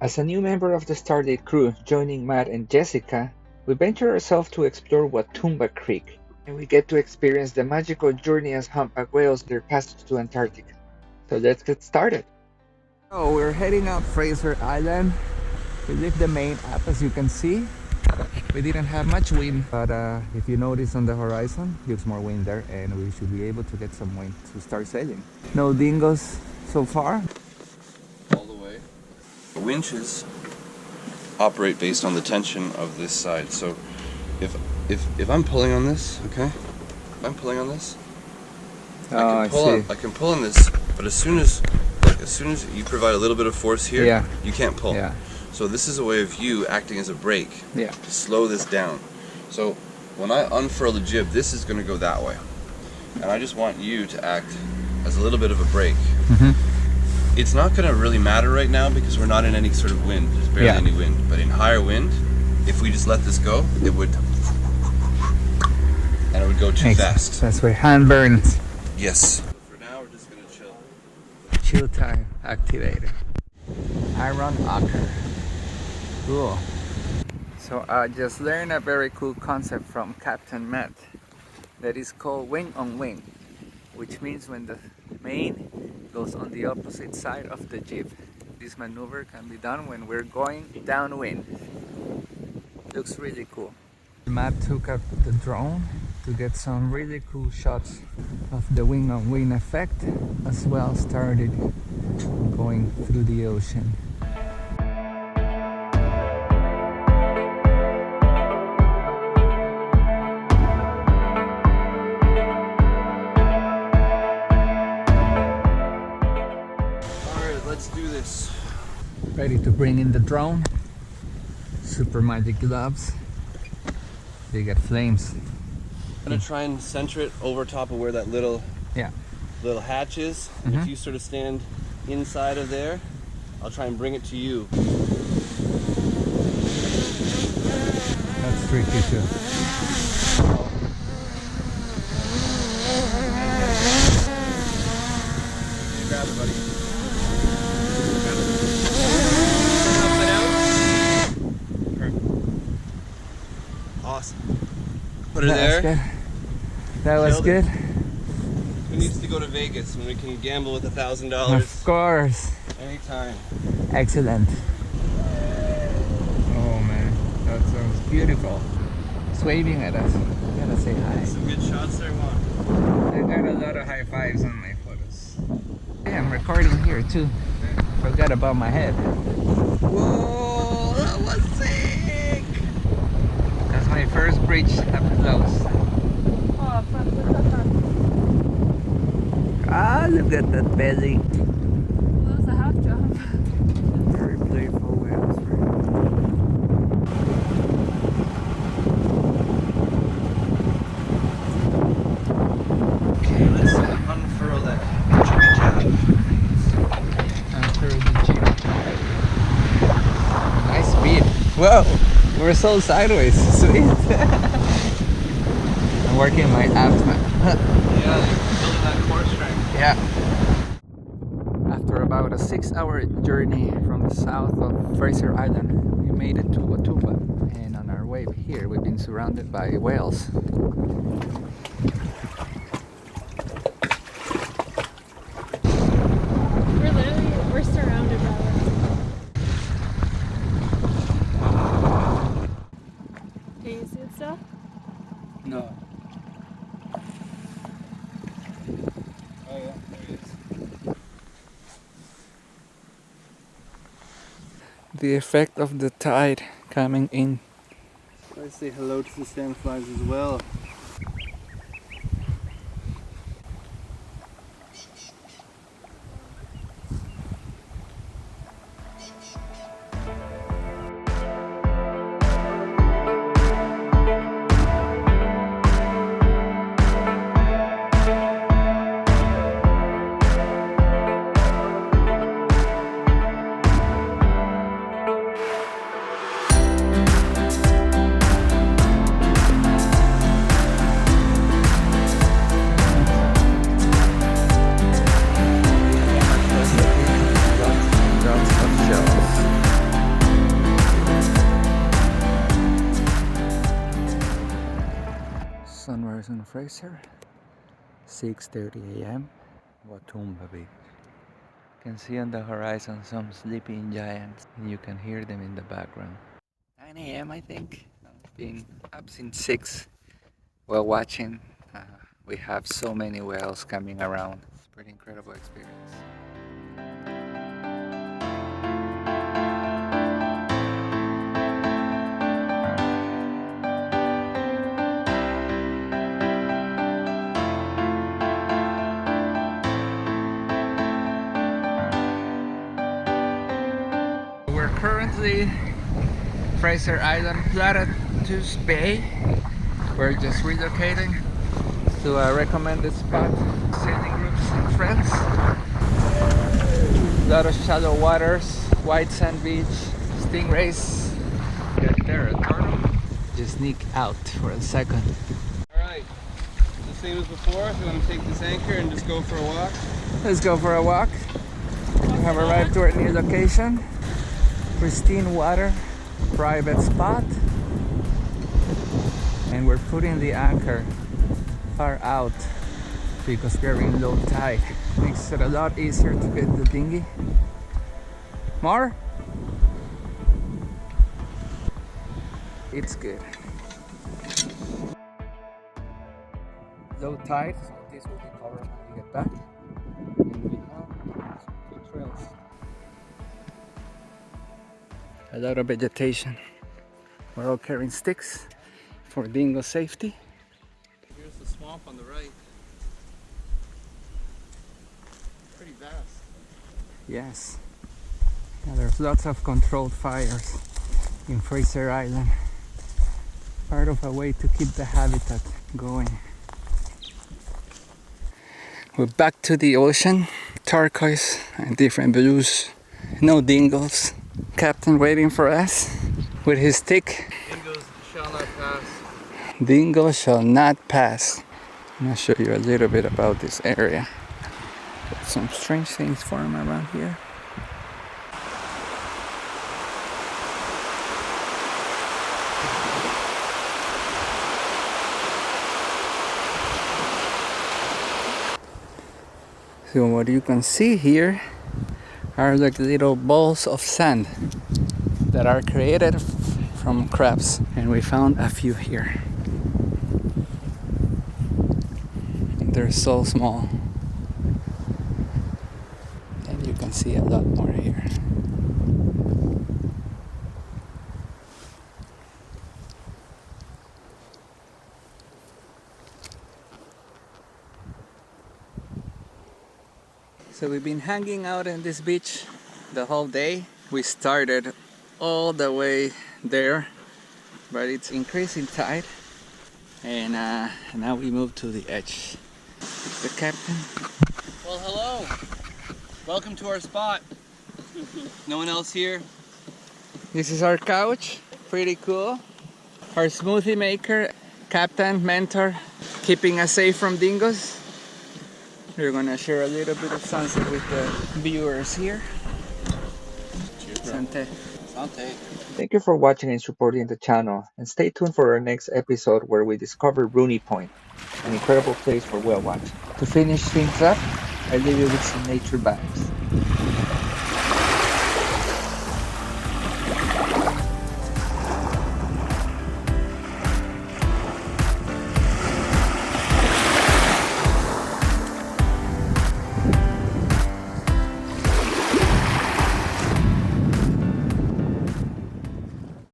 As a new member of the Stardate crew joining Matt and Jessica, we venture ourselves to explore Wathumba Creek, and we get to experience the magical journey as humpback whales their passage to Antarctica. So let's get started. So we're heading out Fraser Island. We left the main app, as you can see. We didn't have much wind, but if you notice on the horizon, there's more wind there, and we should be able to get some wind to start sailing. No dingoes so far. All the way. The winches operate based on the tension of this side. So if I'm pulling on this, okay? If I'm pulling on this, I can pull on this, but as soon as you provide a little bit of force here, Yeah. you can't pull. Yeah. So this is a way of you acting as a brake Yeah. to slow this down. So when I unfurl the jib, this is going to go that way. And I just want you to act as a little bit of a brake. Mm-hmm. It's not going to really matter right now because we're not in any sort of wind. There's barely Yeah. any wind. But in higher wind, if we just let this go, it would go too fast. That's where hand burns. Yes. For now, we're just going to chill. Chill time activated. Iron Ocker. Cool. So I just learned a very cool concept from Captain Matt that is called wing on wing, which means when the main goes on the opposite side of the jib. This maneuver can be done when we're going downwind. Looks really cool. Matt took up the drone to get some really cool shots of the wing on wing effect, as well started going through the ocean. Alright, let's do this. Ready to bring in the drone. Super magic gloves. They got flames. I'm going to try and center it over top of where that little hatch is. And if you sort of stand inside of there, I'll try and bring it to you. That's tricky too. Grab it, buddy. Awesome. Put it there. That was good. Who needs to go to Vegas when we can gamble with $1,000 Of course. anytime? Excellent. Oh man, that sounds beautiful. It's waving at us. Gotta say hi. Some good shots there, Juan. I got a lot of high fives on my photos. Hey, I'm recording here too. Forgot about my head. Whoa, that was sick! That's my first bridge up close. Ah, look at that belly. That was a half jump. Very playful whales. Okay, let's unfurl that jibby jab. After the jeep. Nice speed. Whoa, we're so sideways. Sweet. I'm working my abs, man. Yeah, building that core strength. Yeah. After about a 6-hour journey from the south of Fraser Island, we made it to Wathumba. And on our way here, we've been surrounded by whales. We're surrounded by them. Can you see it still? No. Oh yeah, there he is. The effect of the tide coming in. I say hello to the sandflies as well. Fraser, 6:30 a.m. Wathumba Beach. You can see on the horizon some sleeping giants, and you can hear them in the background. 9 a.m. I think. I've been up since 6 while watching. We have so many whales coming around. It's a pretty incredible experience. We're currently Fraser Island, Platypus Bay. We're just relocating to a recommended spot. Sailing groups and friends. A lot of shallow waters, white sand beach, stingrays. Get there, a turtle. Just sneak out for a second. Alright, the same as before, if you want to take this anchor and just go for a walk. Let's go for a walk. We have arrived to our new location. Pristine water, private spot. And we're putting the anchor far out because we're in low tide. Makes it a lot easier to get the dinghy. More? It's good. Low tide, so this will be covered when we get back. And we have some good trails. A lot of vegetation. We're all carrying sticks for dingo safety. Here's the swamp on the right. Pretty vast. Yes. Yeah, there's lots of controlled fires in Fraser Island. Part of a way to keep the habitat going. We're back to the ocean. Turquoise and different blues. No dingoes. Captain waiting for us with his stick. Dingoes shall not pass. Dingo shall not pass. I'm gonna show you a little bit about this area. Some strange things form around here. So what you can see here are like little balls of sand that are created from crabs, and we found a few here. They're so small, and you can see a lot more here. So we've been hanging out in this beach the whole day. We started all the way there, but it's increasing tide, and now we move to the edge. It's the captain. Well, hello. Welcome to our spot. No one else here. This is our couch, pretty cool. Our smoothie maker, captain, mentor, keeping us safe from dingoes. We're gonna share a little bit of sunset with the viewers here. Cheers, Sante. Sante. Thank you for watching and supporting the channel, and stay tuned for our next episode where we discover Rooney Point, an incredible place for whale watching. To finish things up, I leave you with some nature vibes.